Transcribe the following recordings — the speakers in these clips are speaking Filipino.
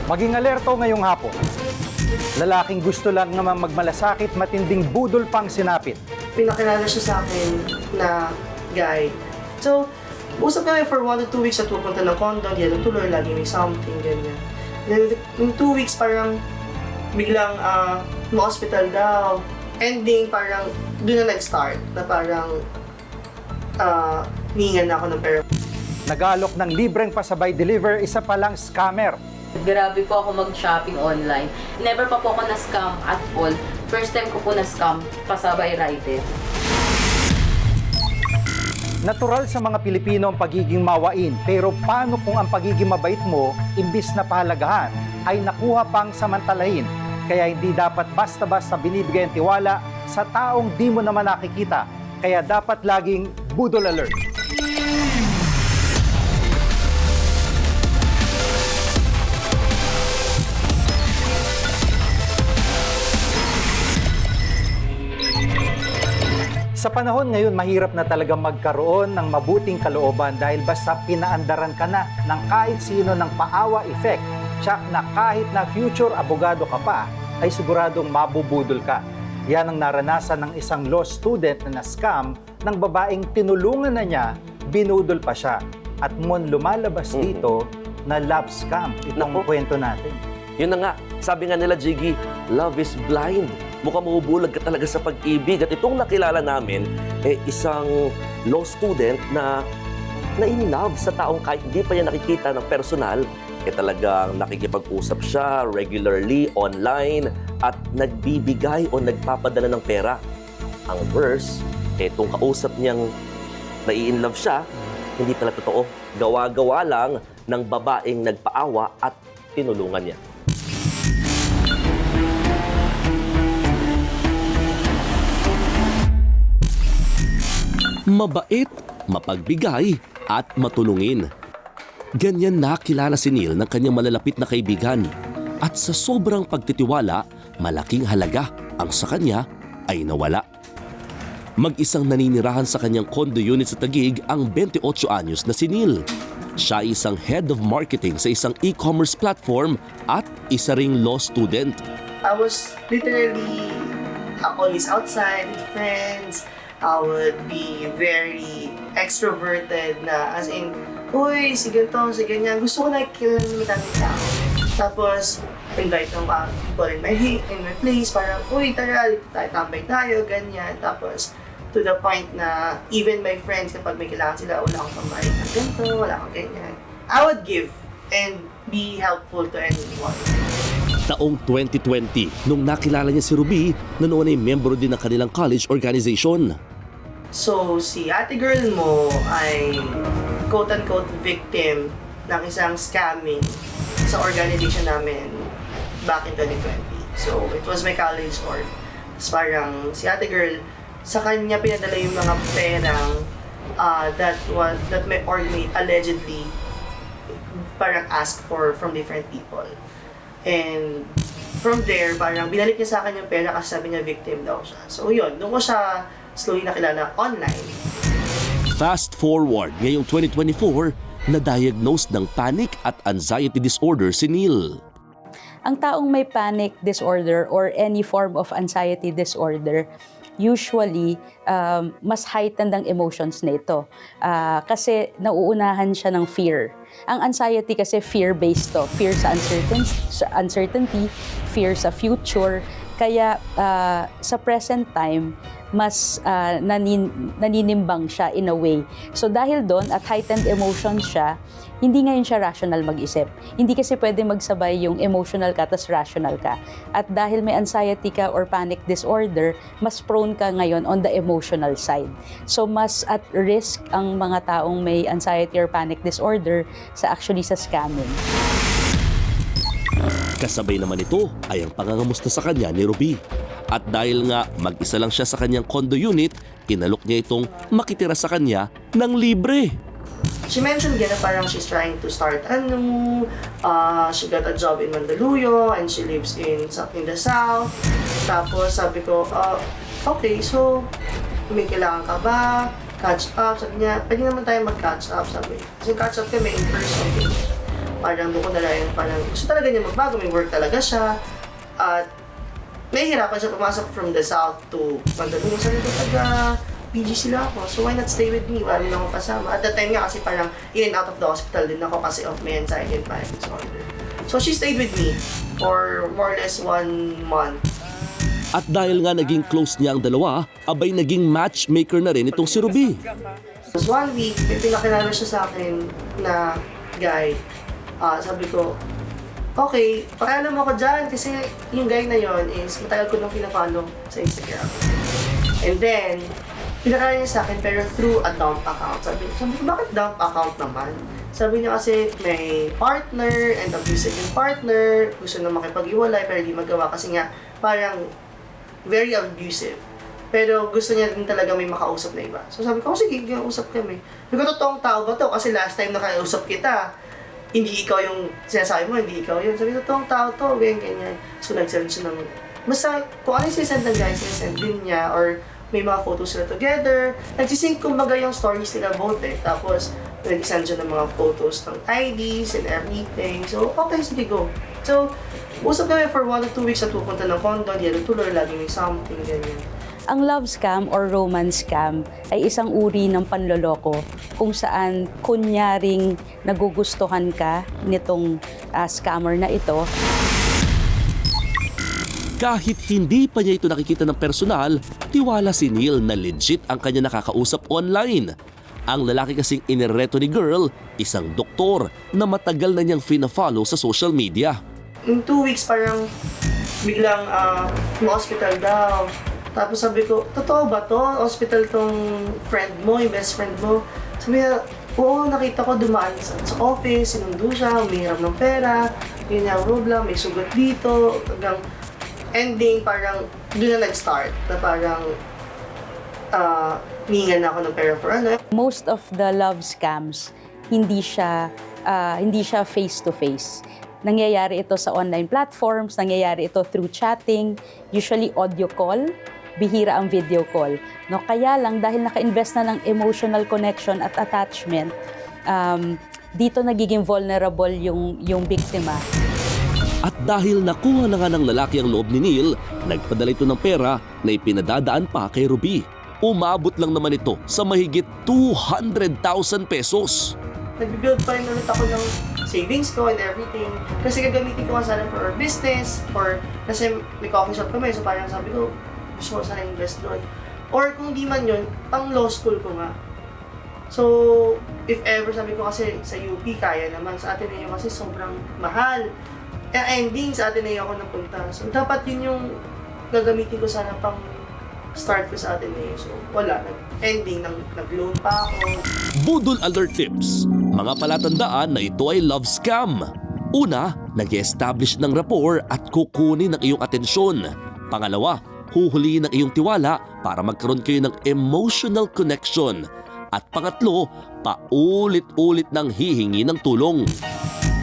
Maging alerto ngayong hapon. Lalaking gusto lang naman magmalasakit, matinding budol pang sinapit. Pinakilala siya sa akin na guy. So, usap kami for 1 to 2 weeks at pupunta ng condo, di na tuloy, lagi may something, ganyan. Then, in 2 weeks, parang biglang ma-hospital daw. Ending, parang doon na nag-start, na parang hihingan na ako ng pera. Nagalok ng libreng pasabay deliver, isa palang scammer. Grabe po ako mag-shopping online. Never pa po ako na-scam at all. First time ko po na-scam, pasabay rider. Natural sa mga Pilipino ang pagiging mawain, pero paano kung ang pagiging mabait mo, imbis na pahalagahan, ay nakuha pang samantalahin? Kaya hindi dapat basta-basta binibigay ang tiwala sa taong di mo naman nakikita. Kaya dapat laging budol alert. Sa panahon ngayon, mahirap na talaga magkaroon ng mabuting kalooban dahil basta pinaandaran ka na ng kahit sino ng paawa effect, tsak na kahit na future abogado ka pa, ay siguradong mabubudol ka. Yan ang naranasan ng isang law student na na-scam ng babaeng tinulungan na niya, binudol pa siya. At mon lumalabas dito na love scam. Itong kwento natin. Yun na nga, sabi nga nila, Jiggy, love is blind. Mukhang mabubulag ka talaga sa pag-ibig. At itong nakilala namin, isang law student na in love sa taong kahit hindi pa niya nakikita ng personal, talagang nakikipag-usap siya regularly online at nagbibigay o nagpapadala ng pera. Ang worst, itong kausap niyang nai-in love siya, hindi pala totoo. Gawa-gawa lang ng babaeng nagpaawa at tinulungan niya. Mabait, mapagbigay, at matulungin. Ganyan nakilala si Neil ng kanyang malalapit na kaibigan. At sa sobrang pagtitiwala, malaking halaga ang sa kanya ay nawala. Mag-isang naninirahan sa kanyang condo unit sa Taguig ang 28 anyos na si Neil. Siya ay isang head of marketing sa isang e-commerce platform at isa ring law student. I was literally always outside with friends. I would be very extroverted na as in, uy, sige to, sige niya. Gusto ko nakikilala ng madaming tao. Tapos, invite ng people in my place. Parang, uy, tara, dito tayo, tambay tayo, ganyan. Tapos, to the point na even my friends, kapag may kailangan sila, wala akong pambayad na ganito, wala akong ganyan. I would give and be helpful to anyone. Taong 2020, nung nakilala niya si Ruby, na noon ay membro din ng kanilang college organization. So, si ate girl mo ay quote-unquote victim ng isang scamming sa organization namin back in 2020. So, it was my college org. Tapos parang si ate girl, sa kanya pinadala yung mga perang that my orgmate allegedly parang asked for from different people. And from there, parang binalik niya sa akin yung pera kasi sabi niya victim daw siya. So yun, doon ko siya slowly nakilala online. Fast forward, ngayong 2024, na-diagnose ng panic at anxiety disorder si Neil. Ang taong may panic disorder or any form of anxiety disorder, usually, mas heightened ang emotions nito. Kasi nauunahan siya ng fear. Ang anxiety kasi fear-based to. Fear sa uncertainty, fear sa future. Kaya sa present time, mas naninimbang siya in a way. So dahil doon at heightened emotions siya, hindi ngayon siya rational mag-isip. Hindi kasi pwede magsabay yung emotional ka tas rational ka. At dahil may anxiety ka or panic disorder, mas prone ka ngayon on the emotional side. So mas at risk ang mga taong may anxiety or panic disorder sa scamming. Kasabay naman ito ay ang pangangamusta sa kanya ni Ruby. At dahil nga mag-isa lang siya sa kanyang condo unit, inalok niya itong makitira sa kanya ng libre. She mentioned again na parang she's trying to start she got a job in Mandaluyong and she lives in the south. Tapos sabi ko, okay, so may kailangan ka ba? Catch up? Sabi niya, pwede naman tayo mag-catch up, sabi. Kasi catch up kami in person. parang doon ko nalayan, parang gusto talaga niya magbago, may work talaga siya. At nahihirapan siya pumasok from the south to Mandaluyong. Sabi ko, PG sila ako, so why not stay with me? Wala rin ako kasama. At that time nga kasi parang in and out of the hospital din ako kasi of my anxiety and panic disorder. So she stayed with me for more or less 1 month. At dahil nga naging close niya ang dalawa, abay naging matchmaker na rin itong si Ruby. Tapos 1 week, may pinakilala siya sa akin na guy. Sabi ko, okay, pakialam ako dyan kasi yung guy na yon is matagal ko nung pinafollow sa Instagram. And then, pinakilala niya sa akin pero through a dump account. Sabi ko, bakit dump account naman? Sabi niya kasi may partner and abusive yung partner, gusto na makipag-iwalay pero di magawa kasi nga parang very abusive. Pero gusto niya din talaga may makausap na iba. So sabi ko, sige, usap kami. Sabi ko, totoong tao ba to? Kasi last time na kausap kita, hindi ikaw yung sinasabi mo, hindi ikaw yun. Sabi ko, totoong tao to, ganyan. So nag-send siya ng... Basta kung ano yung sinesend ng guys, sinesend din niya or may mga photos sila together. Nagsisync kumbaga yung stories nila both eh. Tapos nag-send siya ng mga photos ng IDs and everything. So okay, sige go. So usap kami for 1 to 2 weeks at pupunta ng condo, hindi tuloy, lagi may something, ganyan. Ang love scam or romance scam ay isang uri ng panloloko kung saan kunyaring nagugustuhan ka nitong scammer na ito. Kahit hindi pa niya ito nakikita ng personal, tiwala si Neil na legit ang kanya nakakausap online. Ang lalaki kasing inireto ni girl, isang doktor na matagal na niyang fina-follow sa social media. In 2 weeks parang biglang hospital daw. Tapos sabi ko, totoo ba to? Hospital tong friend mo, yung best friend mo. Sabi niya, oo, nakita ko dumaan sa office, sinundo siya, umihiram ng pera, yun yung problem, may sugat dito, hanggang ending, parang doon na nag-start, na parang hihingan na ako ng pera for ano. Most of the love scams, hindi siya face-to-face. Nangyayari ito sa online platforms, nangyayari ito through chatting, usually audio call, bihira ang video call. No, kaya lang dahil naka-invest na ng emotional connection at attachment, dito nagiging vulnerable yung biktima. At dahil nakuha na nga ng lalaki ang loob ni Neil, nagpadala ito ng pera na ipinadadaan pa kay Ruby. Umabot lang naman ito sa mahigit 200,000 pesos. Nag-build pa rin ulit ako ng savings ko and everything. Kasi gagamitin ko nga sana for business or kasi may coffee shop kami. So parang sabi ko, gusto ko sana invest doon. Or kung di man yun, pang law school ko nga. So, if ever sabi ko kasi sa UP, kaya naman. Sa Ateneo kasi sobrang mahal. Ending sa Ateneo ako napunta. So, dapat yun yung gagamitin ko sana pang start ko sa Ateneo. So, wala. Ending, nag-loan pa ako. Budol Alert Tips. Mga palatandaan na ito ay love scam. Una, nag-establish ng rapport at kukunin ang iyong atensyon. Pangalawa, huhulihin ang iyong tiwala para magkaroon kayo ng emotional connection. At pangatlo, paulit-ulit nang hihingi ng tulong.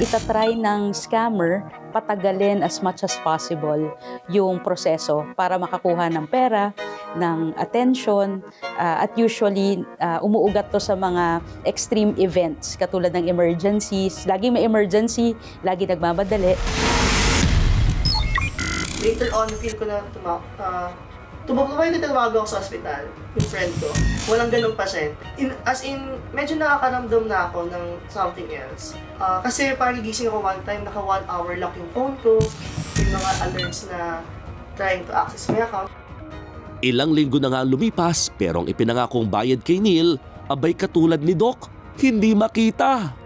Itatry ng scammer patagalin as much as possible yung proseso para makakuha ng pera, ng attention, at usually umuugat to sa mga extreme events katulad ng emergencies. Lagi may emergency, lagi nagmamadali. Later on, feel ko na tumawago ako sa hospital, yung friend ko. Walang ganong pasyente. As in, medyo nakakaramdam na ako ng something else. Kasi parang gising ako one time, naka 1 hour lock yung phone ko, yung mga alerts na trying to access my account. Ilang linggo na nga lumipas pero ang ipinangakong bayad kay Neil, abay katulad ni Doc, hindi makita.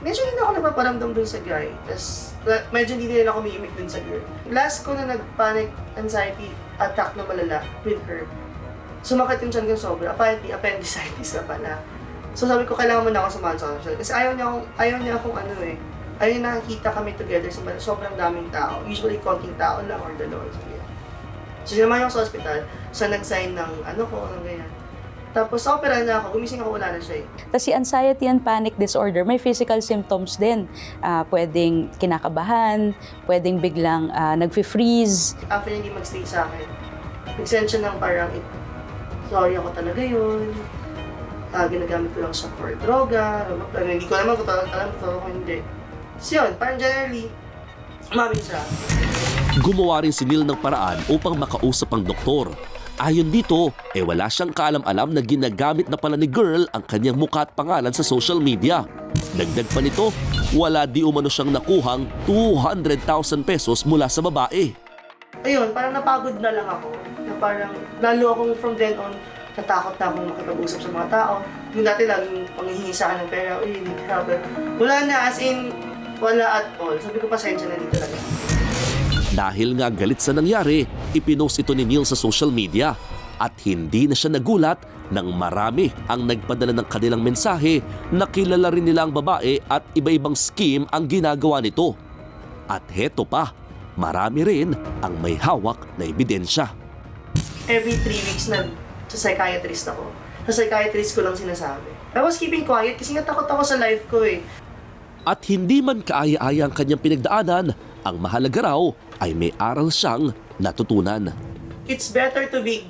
Medyo hindi na ako napaparamdam dun sa guy. Tapos, medyo hindi rin ako umiimik dun sa girl. Last ko na nag-panic anxiety attack na malala with her. Sumakit yung tiyan ko sobra. Apparently, appendicitis na pala. So sabi ko, kailangan mo na ako samahan sa hospital. Kasi ayaw niya akong ano eh. Ayaw niya nakikita kami together sa sobrang daming tao. Usually, konting tao lang or dalawa. So sinamahan ako sa hospital. So nag-sign ng ano ko, ng ganyan. Tapos opera na ako, gumising ako, wala na siya eh. Tapos si anxiety and panic disorder, may physical symptoms din. Pwedeng kinakabahan, pwedeng biglang nag-freeze. After hindi mag-stay sa akin, nag-send siya ng parang, sorry ako talaga yun. Ginagamit ko lang siya for droga. Hindi ko naman kung alam ko hindi. So yun, parang generally, umamin siya. Gumawa rin si Neil ng paraan upang makausap ang doktor. Ayon dito, wala siyang kaalam-alam na ginagamit na pala ni girl ang kanyang mukha at pangalan sa social media. Dagdag pa nito, wala di umano siyang nakuhang 200,000 pesos mula sa babae. Ayun, parang napagod na lang ako. Na parang, lalo akong from then on, natakot na akong makipag-usap sa mga tao. Yung dati lang, panghihingi sa akin ng pera, uy, need help. Wala na, as in, wala at all. Sabi ko, pasensya na dito lang. Dahil nga galit sa nangyari, ipinost ito ni Neil sa social media at hindi na siya nagulat nang marami ang nagpadala ng kanilang mensahe na kilala rin nila ang babae at iba-ibang scheme ang ginagawa nito. At heto pa, marami rin ang may hawak na ebidensya. Every 3 weeks na sa psychiatrist ako. Sa psychiatrist ko lang sinasabi. I was keeping quiet kasi natakot ako sa life ko eh. At hindi man kaaya-aya ang kanyang pinagdaanan, ang mahalaga raw ay may aral siyang natutunan. It's better to be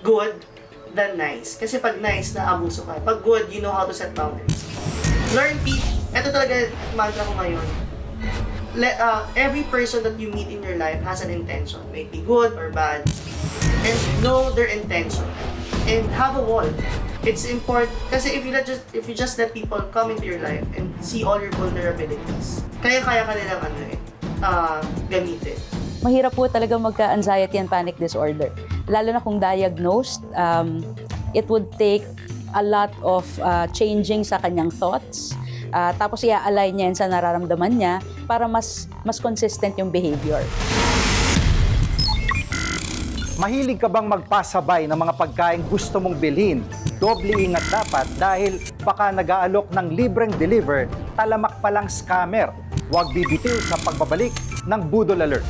good than nice. Kasi pag nice, naabuso ka. Pag good, you know how to set boundaries. Learn peace. Ito talaga mantra ko ngayon. Every person that you meet in your life has an intention. May be good or bad. And know their intention. And have a wall. It's important kasi if you just let people come into your life and see all your vulnerabilities, kaya-kaya ka nilang gamitin. Mahirap po talaga magka-anxiety and panic disorder. Lalo na kung diagnosed, it would take a lot of changing sa kanyang thoughts. Tapos i-align niya yan sa nararamdaman niya para mas consistent yung behavior. Mahilig ka bang magpasabay ng mga pagkain gusto mong bilhin? Doble ingat dapat dahil baka nag-aalok ng libreng deliver, talamak palang scammer. Huwag bibitiw sa pagbabalik ng Budol Alert.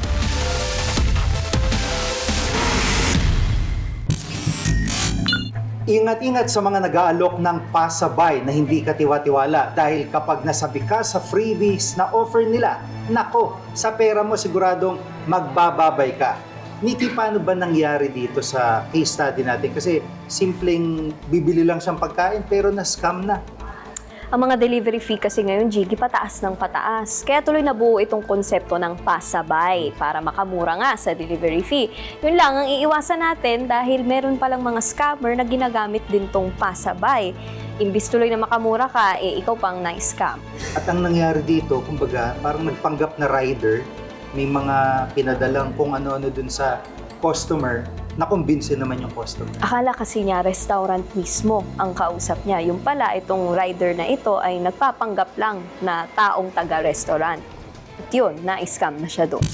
Ingat-ingat sa mga nag-aalok ng pasabay na hindi katiwa-tiwala dahil kapag nasabi ka sa freebies na offer nila, nako, sa pera mo siguradong magbababay ka. Nikki, paano ba nangyari dito sa case study natin? Kasi simpleng bibili lang siyang pagkain pero na-scam na. Ang mga delivery fee kasi ngayon, Jiggy, pataas ng pataas. Kaya tuloy nabuo itong konsepto ng pasabay para makamura nga sa delivery fee. Yun lang ang iiwasan natin dahil meron palang mga scammer na ginagamit din tong pasabay. Imbis tuloy na makamura ka, ikaw pang na-scam. At ang nangyari dito, kumbaga, parang nagpanggap na rider, may mga pinadalang kung ano-ano dun sa customer, nakumbinsin naman yung customer. Akala kasi niya restaurant mismo ang kausap niya. Yung pala, itong rider na ito ay nagpapanggap lang na taong taga-restaurant. At yun, na-scam na siya doon.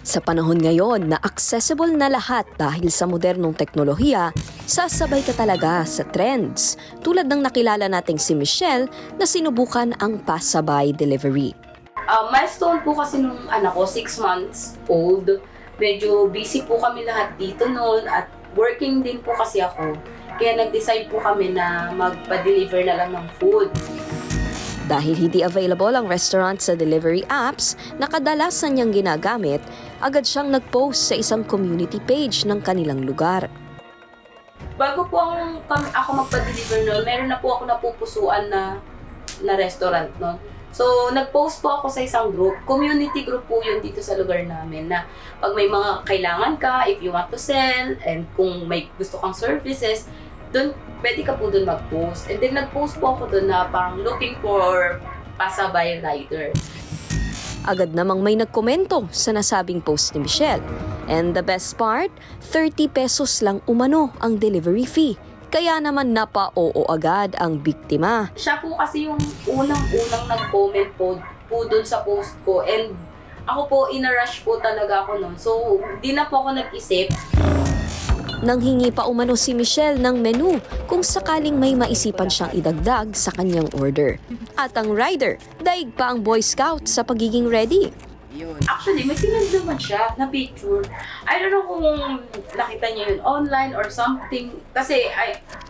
Sa panahon ngayon na accessible na lahat dahil sa modernong teknolohiya, sasabay ka talaga sa trends. Tulad ng nakilala nating si Michelle na sinubukan ang pasabay delivery. Milestone po kasi nung anak ko, 6 months old. Medyo busy po kami lahat dito noon at working din po kasi ako. Kaya nag-decide po kami na magpa-deliver na lang ng food. Dahil hindi available ang restaurant sa delivery apps na kadalasan niyang ginagamit, agad siyang nag-post sa isang community page ng kanilang lugar. Bago po ako magpa-deliver noon, meron na po ako napupusuan na restaurant noon. So, nag-post po ako sa isang group. Community group po yun dito sa lugar namin na pag may mga kailangan ka, if you want to sell, and kung may gusto kang services, doon, pwede ka po doon mag-post. And then nag-post po ako doon na parang looking for pasabay rider. Agad namang may nagkomento sa nasabing post ni Michelle. And the best part, 30 pesos lang umano ang delivery fee. Kaya naman napa-oo agad ang biktima. Siya po kasi yung unang-unang nag-comment po doon sa post ko. And ako po, in-rush po talaga ako noon. So, di na po ako nag-isip. Nanghingi pa umano si Michelle ng menu kung sakaling may maisipan siyang idagdag sa kanyang order. At ang rider, daig pa ang Boy Scout sa pagiging ready. Actually, may sinend naman siya na picture. I don't know kung nakita niya yun online or something. Kasi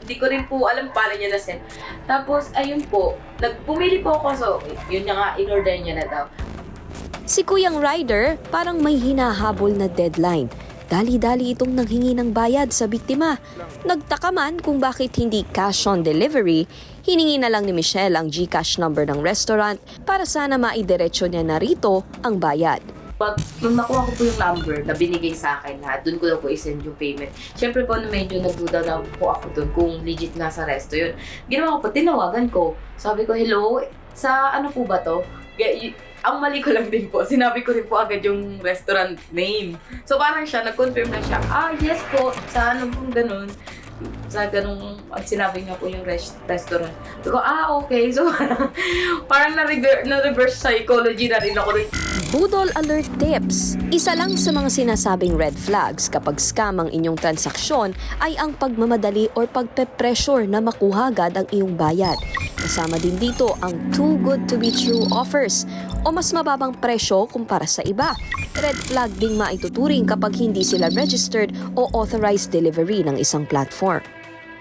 hindi ko rin po alam paano niya na-send. Tapos, ayun po, pumili po ako. So, yun nga, in-order niya na daw. Si Kuyang Rider parang may hinahabol na deadline. dali-dali itong nanghingi ng bayad sa biktima. Nagtaka man kung bakit hindi cash on delivery, hiningi na lang ni Michelle ang GCash number ng restaurant para sana maidiretso niya na rito ang bayad. Pag nung nakuha ko po yung number na binigay sa akin na doon ko na po i-send yung payment. Siyempre po na medyo nagduda na po ako doon kung legit nga sa resto yun. Ginawa ko po, tinawagan ko. Sabi ko, hello, sa ano po ba to? Ang mali ko lang din po, sinabi ko rin po agad yung restaurant name. So parang siya, nag-confirm na siya, yes po, sa ano pong ganun. Sa ganung, at sinabi nga po yung restaurant. So ko, okay. So parang na-reverse psychology na rin ako rin. Budol Alert Tips. Isa lang sa mga sinasabing red flags kapag scam ang inyong transaksyon ay ang pagmamadali or pagpe-pressure na makuha agad ang iyong bayad. Kasama din dito ang too good to be true offers o mas mababang presyo kumpara sa iba. Red flag ding maituturing kapag hindi sila registered o authorized delivery ng isang platform.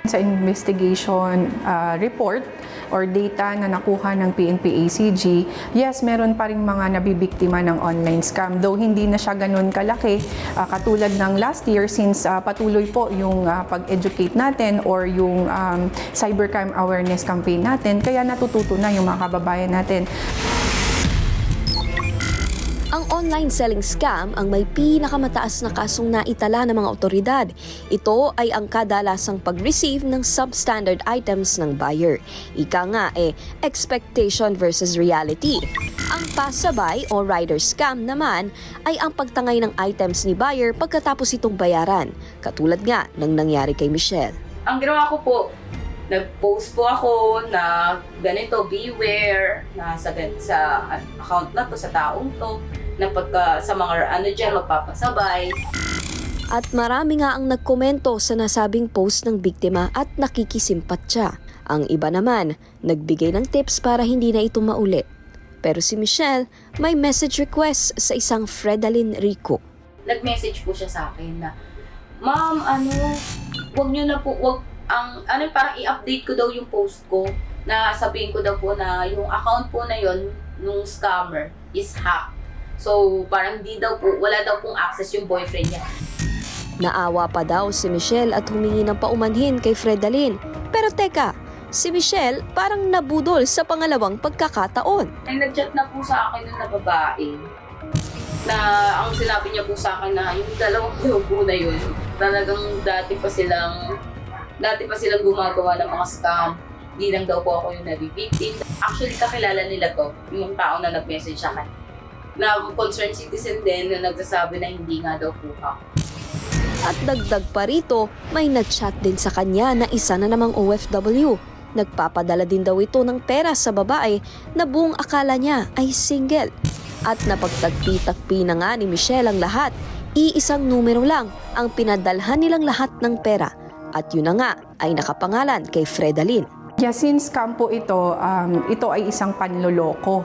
Sa investigation report or data na nakuha ng PNP-ACG, yes, meron pa rin mga nabibiktima ng online scam. Though hindi na siya ganun kalaki, katulad ng last year since patuloy po yung pag-educate natin or yung cybercrime awareness campaign natin, kaya natututo na yung mga kababayan natin. Ang online selling scam ang may pinakamataas na kasong naitala ng mga otoridad. Ito ay ang kadalasang pag-receive ng substandard items ng buyer. Ika nga expectation versus reality. Ang pasabay o rider scam naman ay ang pagtangay ng items ni buyer pagkatapos itong bayaran. Katulad nga ng nangyari kay Michelle. Ang ginawa ko po, nag-post po ako na ganito, beware, na sa account na to, sa taong to, na pagka sa mga dyan, magpapasabay. At marami nga ang nagkomento sa nasabing post ng biktima at nakikisimpatya. Ang iba naman, nagbigay ng tips para hindi na ito maulit. Pero si Michelle, may message request sa isang Fredalyn Rico. Nag-message po siya sa akin na, Ma'am, wag nyo na po, parang i-update ko daw yung post ko, na sabihin ko daw po na yung account po na yon nung scammer is hacked. So, parang wala daw pong access yung boyfriend niya. Naawa pa daw si Michelle at humingi ng paumanhin kay Fredalyn. Pero teka, si Michelle parang nabudol sa pangalawang pagkakataon. Ay, nag-chat na po sa akin na babae na ang sinabi niya po sa akin na yung dalawang po na yun, talagang dati pa silang gumagawa ng mga scam. Hindi lang daw po ako yung nabibictim. Actually, kakilala nila to, yung tao na nag-message sa akin, na concerned citizen din na nagsasabi na hindi nga daw po ako. At dagdag pa rito, may nag-chat din sa kanya na isa na namang OFW. Nagpapadala din daw ito ng pera sa babae na buong akala niya ay single. At napagtagpi-tagpi na nga ni Michelle ang lahat. Iisang numero lang ang pinadalhan nilang lahat ng pera. At yun na nga ay nakapangalan kay Fredalyn. Yeah, since scam po ito ay isang panloloko.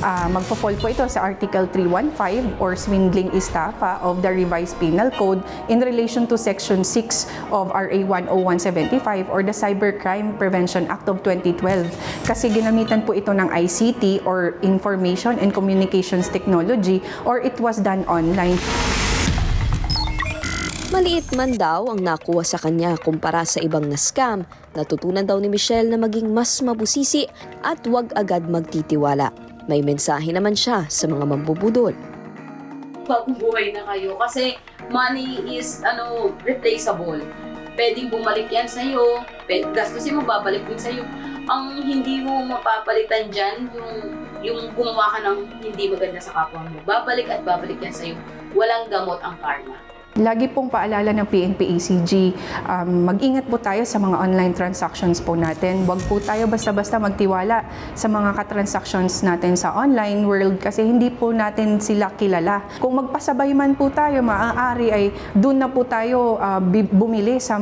Magpo-fall po ito sa Article 315 or swindling estafa of the Revised Penal Code in relation to Section 6 of RA 10175 or the Cybercrime Prevention Act of 2012. Kasi ginamitan po ito ng ICT or Information and Communications Technology or it was done online. Maliit man daw ang nakuha sa kanya kumpara sa ibang na-scam, natutunan daw ni Michelle na maging mas mabusisi at huwag agad magtitiwala. May mensahe naman siya sa mga mambubudol. Bagong buhay na kayo kasi money is replaceable. Pwedeng bumalik yan sa'yo, gastusin mo, babalik din sa'yo. Ang hindi mo mapapalitan dyan, yung gumawa ka ng hindi maganda sa kapwa mo. Babalik at babalik yan sa'yo. Walang gamot ang karma. Lagi pong paalala ng PNP-ACG, mag-ingat po tayo sa mga online transactions po natin. Huwag po tayo basta-basta magtiwala sa mga katransactions natin sa online world kasi hindi po natin sila kilala. Kung magpasabay man po tayo, maaari ay doon na po tayo bumili sa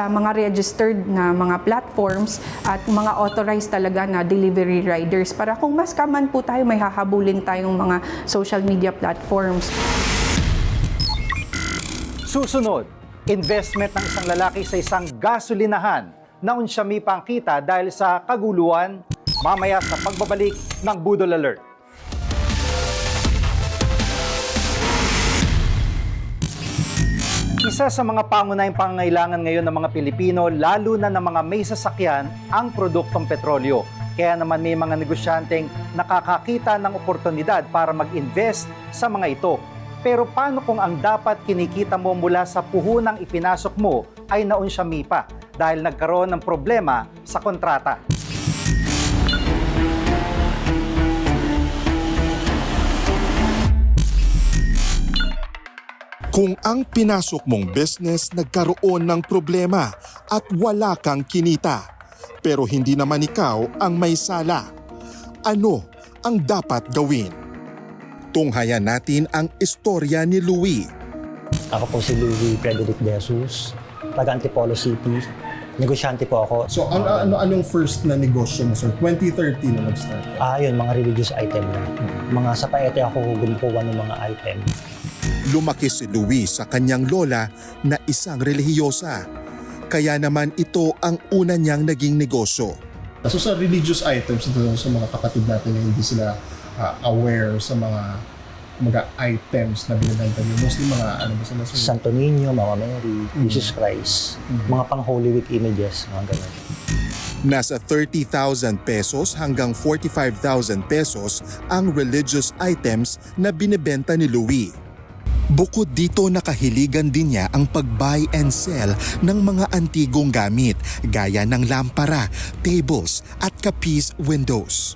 mga registered na mga platforms at mga authorized talaga na delivery riders para kung mas kaman po tayo, may hahabulin tayong mga social media platforms. Susunod, investment ng isang lalaki sa isang gasolinahan na unsyami pang kita dahil sa kaguluhan mamaya sa pagbabalik ng Budol Alert. Isa sa mga pangunahing pangangailangan ngayon ng mga Pilipino, lalo na ng mga may sasakyan, ang produktong petrolyo. Kaya naman may mga negosyanteng nakakakita ng oportunidad para mag-invest sa mga ito. Pero paano kung ang dapat kinikita mo mula sa puhunang ipinasok mo ay naunsyami pa dahil nagkaroon ng problema sa kontrata? Kung ang pinasok mong business nagkaroon ng problema at wala kang kinita, pero hindi naman ikaw ang may sala, ano ang dapat gawin? Tunghayan natin ang istorya ni Louie. Ako po si Louie Frederick De Jesus, taga Antipolo City. Negosyante po ako. So, anong first na negosyo mo, sir? 2013 na nag-start? Yun, mga religious item na. Mga sa paete ako gumpuan ng mga item. Lumaki si Louie sa kanyang lola na isang relihiyosa. Kaya naman ito ang una niyang naging negosyo. So, sa religious items, ito sa mga kapatid natin na hindi sila aware sa mga items na binibenta niyo. Mostly mga ano ba sila? Santo Niño, Mama Mary, Jesus Christ, mga pang Holy Week images, mga ganun. Nasa 30,000 pesos hanggang 45,000 pesos ang religious items na binibenta ni Louie. Bukod dito, nakahiligan din niya ang pag-buy and sell ng mga antigong gamit gaya ng lampara, tables at kapis windows.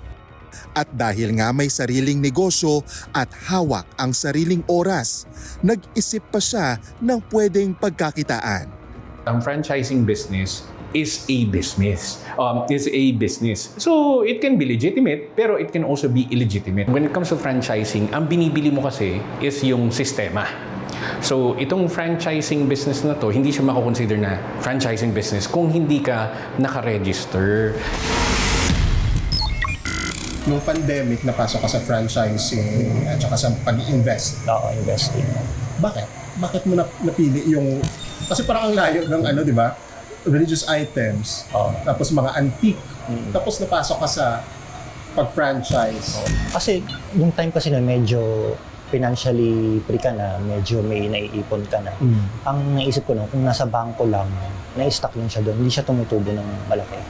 At dahil nga may sariling negosyo at hawak ang sariling oras, nag-isip pa siya ng pwedeng pagkakitaan. Ang franchising business is a business. So, it can be legitimate, pero it can also be illegitimate. When it comes to franchising, ang binibili mo kasi is yung sistema. So, itong franchising business na to, hindi siya mako-consider na franchising business kung hindi ka naka-register. Nung pandemic, napasok ka sa franchising at saka sa pag-invest. Oo, investing. Bakit? Bakit mo napili yung... Kasi parang ang layo ng ano, di ba? Religious items, tapos mga antique, tapos napasok ka sa pag-franchise. Kasi yung time kasi na medyo financially free ka na, medyo may naiipon ka na. Ang naisip ko na, kung nasa bangko lang, na-stock lang siya doon, hindi siya tumutubo ng malaki.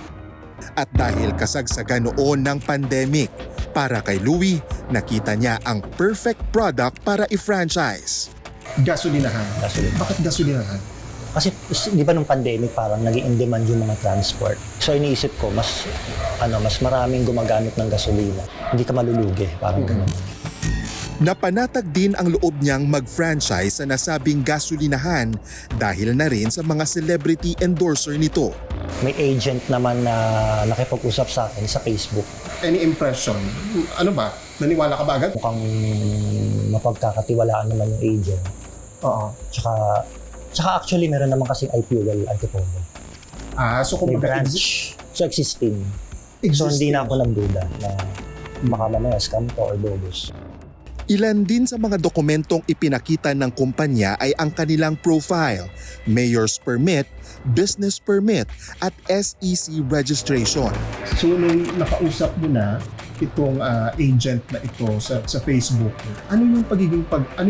At dahil kasagsagan noon ng pandemic, para kay Louie, nakita niya ang perfect product para i-franchise. Gasolinahan. Bakit gasolinahan? Kasi di ba nung pandemic parang naging in demand yung mga transport. So iniisip ko mas maraming gumagamit ng gasolina. Hindi ka malulugi, parang gano'n. Napanatag din ang loob niyang mag-franchise sa nasabing gasolinahan dahil na rin sa mga celebrity endorser nito. May agent naman na nakipag-usap sa akin sa Facebook. Any impression? Ano ba? Naniwala ka ba agad? Mukhang mapagkakatiwalaan naman yung agent. Oo. Tsaka actually meron naman kasing iFuel Antipolo. So kung may branch. So existing. So hindi na ako nagduda na baka mamaya scam to or bogus. Ilan din sa mga dokumentong ipinakita ng kumpanya ay ang kanilang profile, mayor's permit, business permit at SEC registration. So nung nakausap mo na itong agent na ito sa Facebook, ano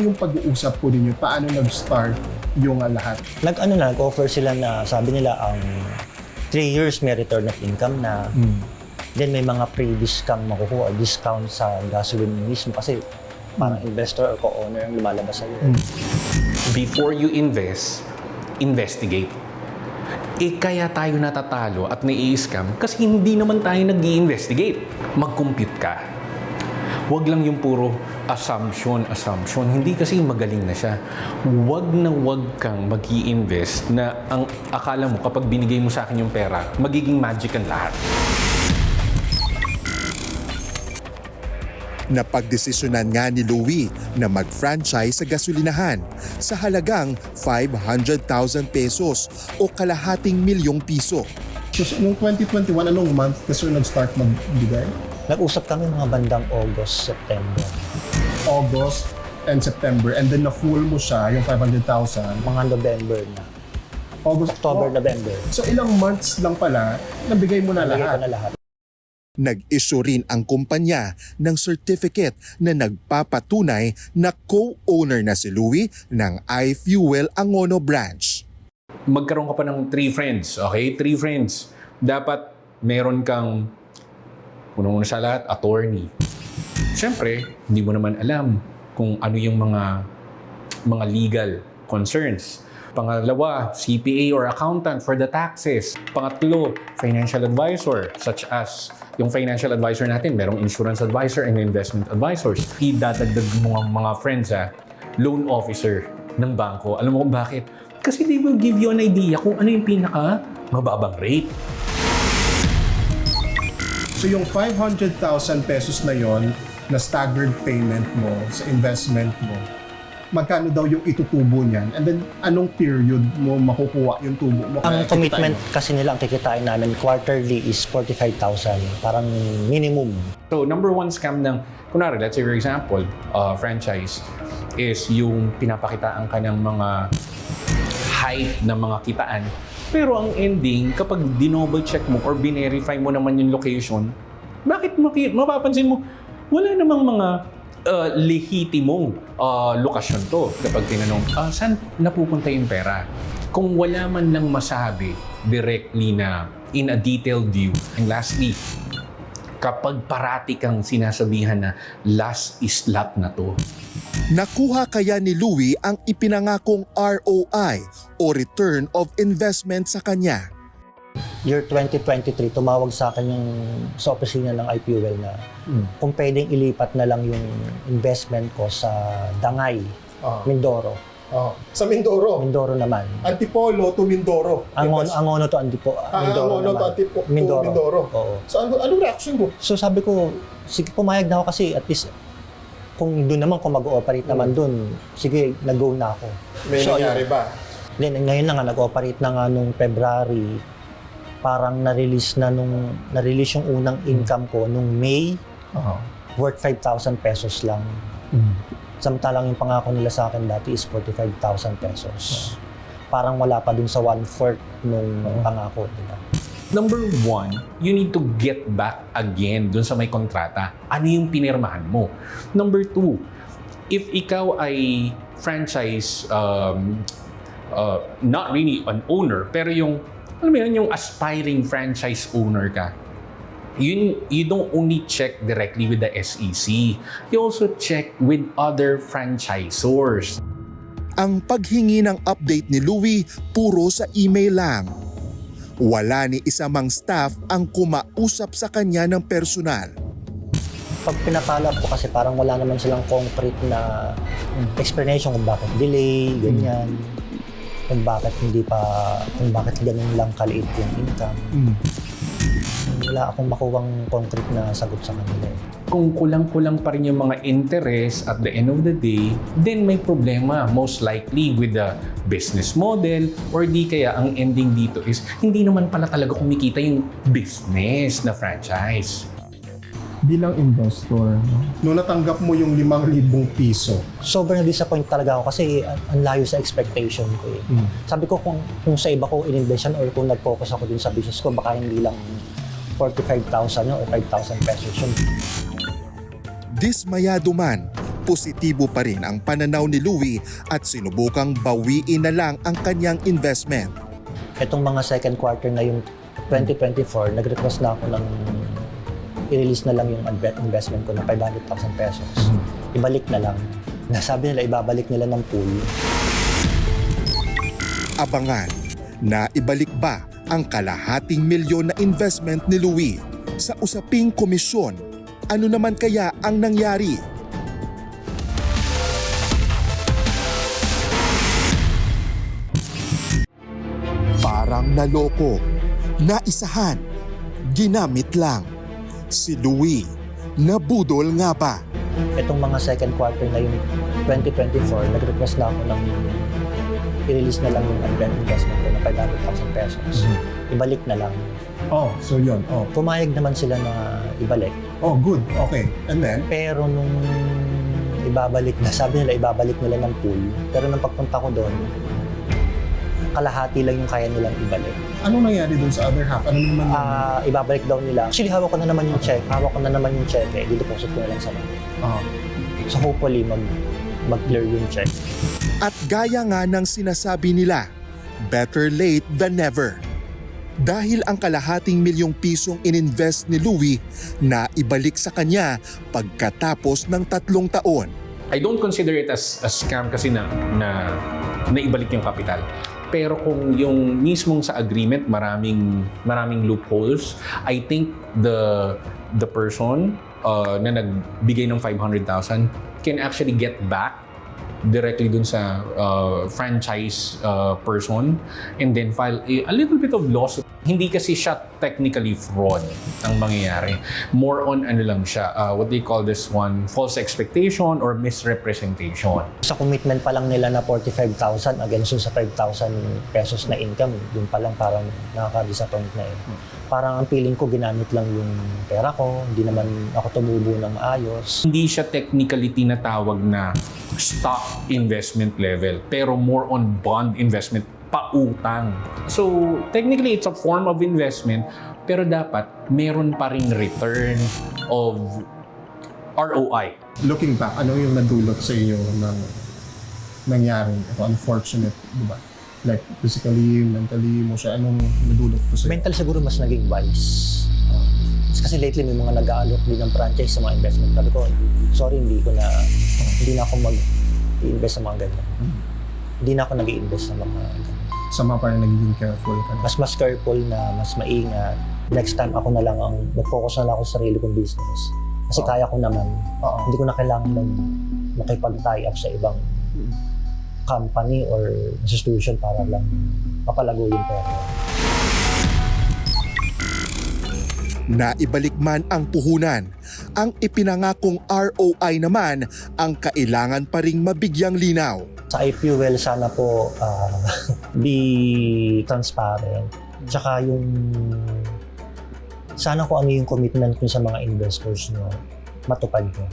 yung pag-uusap po ninyo? Paano nag-start yung lahat? Nag-offer sila na sabi nila ang 3 years may return of income na. Then may mga previous kang makukuha, discount sa gasoline mismo kasi parang investor or co-owner ang lumalabas sa'yo. Before you invest, investigate. Kaya tayo natatalo at nai-scam kasi hindi naman tayo nag-i-investigate. Mag-compute ka. Huwag lang yung puro assumption. Hindi kasi magaling na siya. Huwag na huwag kang mag-i-invest na ang akala mo kapag binigay mo sa akin yung pera, magiging magic ang lahat. Napagdesisyonan nga ni Louie na mag-franchise sa gasolinahan sa halagang 500,000 pesos o kalahating milyong piso. So noong 2021, anong month kasi nag-start magbigay? Nag-usap kami mga bandang August, September. August and September, and then na-full mo siya, yung 500,000? Mga November na. October, November. So ilang months lang pala, nabigay mo na lahat? Nabigay ko na lahat. Nag-issue rin ang kumpanya ng certificate na nagpapatunay na co-owner na si Louie ng iFuel Angono branch. Magkaroon ka pa ng 3 friends, okay? 3 friends. Dapat meron kang, unang-una sa lahat, attorney. Siyempre, hindi mo naman alam kung ano yung mga legal concerns. Pangalawa, CPA or accountant for the taxes. Pangatlo, financial advisor, such as yung financial advisor natin, merong insurance advisor and investment advisors. Idadagdag mo ang mga friends, loan officer ng bangko. Alam mo kung bakit? Kasi they will give you an idea kung ano yung pinaka mababang rate. So yung 500,000 pesos na yon na staggered payment mo sa investment mo, magkano daw yung itutubo niyan? And then, anong period mo makukuha yung tubo mo? Ang commitment kasi nila, ang kikitain namin quarterly is 45,000. Parang minimum. So, number 1 scam ng, kunwari, let's say for example, franchise is yung pinapakitaan ka ng mga height ng mga kitaan. Pero ang ending, kapag dinoble check mo or binerify mo naman yung location, bakit mapapansin mo, wala namang mga lehitimong lokasyon to. Kapag tinanong, saan napupunta yung pera? Kung wala man lang masabi directly na in a detailed view. And lastly, kapag parati kang sinasabihan na last is lot na to. Nakuha kaya ni Louie ang ipinangakong ROI o Return of Investment sa kanya? Year 2023, tumawag sa akin yung sa opisina ng iFuel na kung pwedeng ilipat na lang yung investment ko sa Dangay, Mindoro. Sa Mindoro? Mindoro naman. Antipolo to Mindoro. Angono to Mindoro Angono naman. to Mindoro. Oo. So anong reaction mo? So sabi ko, sige, pumayag na ako kasi at least kung doon naman, kung mag-ooperate naman doon, sige, nag-go na ako. May nangyari ba? Then, ngayon na nga, nag-ooperate na nga nung February, parang na-release yung unang income ko nung May, worth 5,000 pesos lang. Samantalang yung pangako nila sa akin dati is 45,000 pesos. Parang wala pa dun sa 1/4 nung pangako nila. Number 1, you need to get back again dun sa may kontrata. Ano yung pinirmahan mo? Number 2, if ikaw ay franchise, not really an owner, pero yung, alam mo yun, yung aspiring franchise owner ka, you don't only check directly with the SEC. You also check with other franchisors. Ang paghingi ng update ni Louie puro sa email lang. Wala ni isa mang staff ang kumausap sa kanya ng personal. Pag pinapala ko kasi parang wala naman silang concrete na explanation kung bakit delay, ganyan. Kung bakit ganun lang kaliit yung income. Wala akong makuwang concrete na sagot sa kanila. Kung kulang-kulang pa rin yung mga interest at the end of the day, then may problema most likely with the business model or di kaya ang ending dito is hindi naman pala talaga kumikita yung business na franchise. Bilang investor, nung natanggap mo yung 5,000 piso, Sobrang disappoint talaga ako kasi ang layo sa expectation ko eh. Sabi ko kung sa iba ko in-invest yan or kung nag-focus ako din sa business ko, baka hindi lang 45,000 yun or 5,000 pesos yun. Dismayado man, positibo pa rin ang pananaw ni Louie at sinubukang bawiin na lang ang kanyang investment. Itong mga second quarter na yung 2024, nag-request na ako ng i-release na lang yung investment ko na 500,000 pesos. Ibalik na lang. Nasabi nila, ibabalik nila ng pool. Abangan na ibalik ba ang kalahating milyon na investment ni Louie sa usaping komisyon. Ano naman kaya ang nangyari? Parang naloko, naisahan, ginamit lang. Si Louie, nabudol nga ba? Itong mga second quarter na yung 2024, nag-request na ako ng i-release na lang yung investment ko na 500,000 pesos. Ibalik na lang. so yun. Pumayag naman sila na ibalik. Good. Okay. And then? Pero nung ibabalik na, sabi nila ibabalik nila ng pool. Pero nung pagpunta ko doon, kalahati lang yung kaya nilang ibalik. Ano nangyari dun sa other half? Ano naman yung... Ibabalik daw nila. Actually, hawak ko na naman yung check. Dideposit ko na lang sa bank. So hopefully, mag-clear yung check. At gaya nga ng sinasabi nila, better late than never. Dahil ang kalahating milyong pisong ininvest ni Louie na ibalik sa kanya pagkatapos ng 3 taon. I don't consider it as a scam kasi na ibalik yung kapital. Pero kung yung mismong sa agreement maraming loopholes, I think the person na nagbigay ng 500,000 can actually get back directly dun sa franchise person and then file a little bit of lawsuit. Hindi kasi siya technically fraud ang mangyayari. More on ano lang siya, what they call this one, false expectation or misrepresentation. Sa commitment pa lang nila na 45,000 against sa 5,000 pesos na income, dun pa lang parang nakaka-disappoint na eh. Parang ang feeling ko ginamit lang yung pera ko, hindi naman ako tumubo ng maayos. Hindi siya technically tinatawag na stock investment level, pero more on bond investment, pautang. So, technically, it's a form of investment, pero dapat meron pa ring return of ROI. Looking back, ano yung nadulot sa iyo ng nangyari? Ito, unfortunate, di ba? Like, physically, mentally mo siya, anong nadulot po sa'yo? Mental siguro mas naging wise. Kasi lately may mga nag-aalok din ng franchise sa mga investment. Sabi ko, sorry, hindi na ako mag-i-invest sa mga ganyan. Hindi na ako nag-i-invest sa mga ganyan. Sama pa rin nagiging careful ka na. Mas careful na, mas maingat. Next time ako na lang mag-focus na lang ako sa sarili kong business. Kasi kaya ko naman. Hindi ko na kailangan makipag-tie up sa ibang company or institution para lang mapalago yung pera. Naibalik man ang puhunan, ang ipinangakong ROI naman ang kailangan pa ring mabigyang linaw. Sa iFuel, sana po be transparent. Tsaka yung sana kung ano yung commitment ko sa mga investors nyo, matupad ko.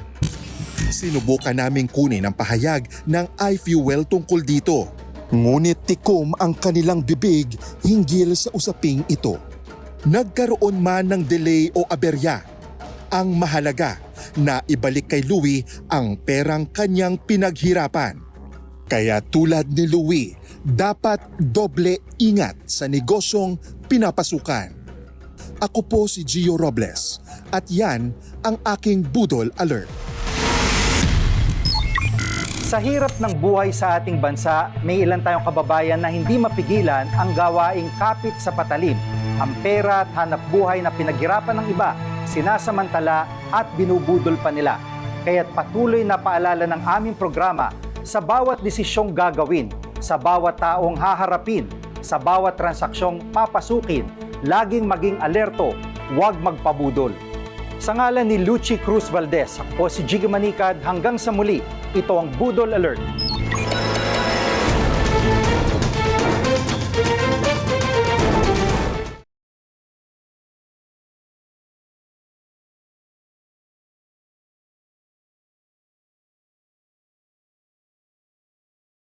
Sinubukan naming kunin ang pahayag ng iFuel tungkol dito. Ngunit tikom ang kanilang bibig hinggil sa usaping ito. Nagkaroon man ng delay o aberya, ang mahalaga na ibalik kay Louie ang perang kanyang pinaghirapan. Kaya tulad ni Louie, dapat doble ingat sa negosyong pinapasukan. Ako po si Gio Robles at yan ang aking Budol Alert. Sa hirap ng buhay sa ating bansa, may ilan tayong kababayan na hindi mapigilan ang gawaing kapit sa patalim. Ang pera at hanap buhay na pinaghirapan ng iba, sinasamantala at binubudol pa nila. Kaya't patuloy na paalala ng aming programa, sa bawat desisyong gagawin, sa bawat taong haharapin, sa bawat transaksyong papasukin, laging maging alerto, huwag magpabudol. Sa ngalan ni Lucy Cruz Valdez, ako si Jiggy Manicad, hanggang sa muli, ito ang Budol Alert.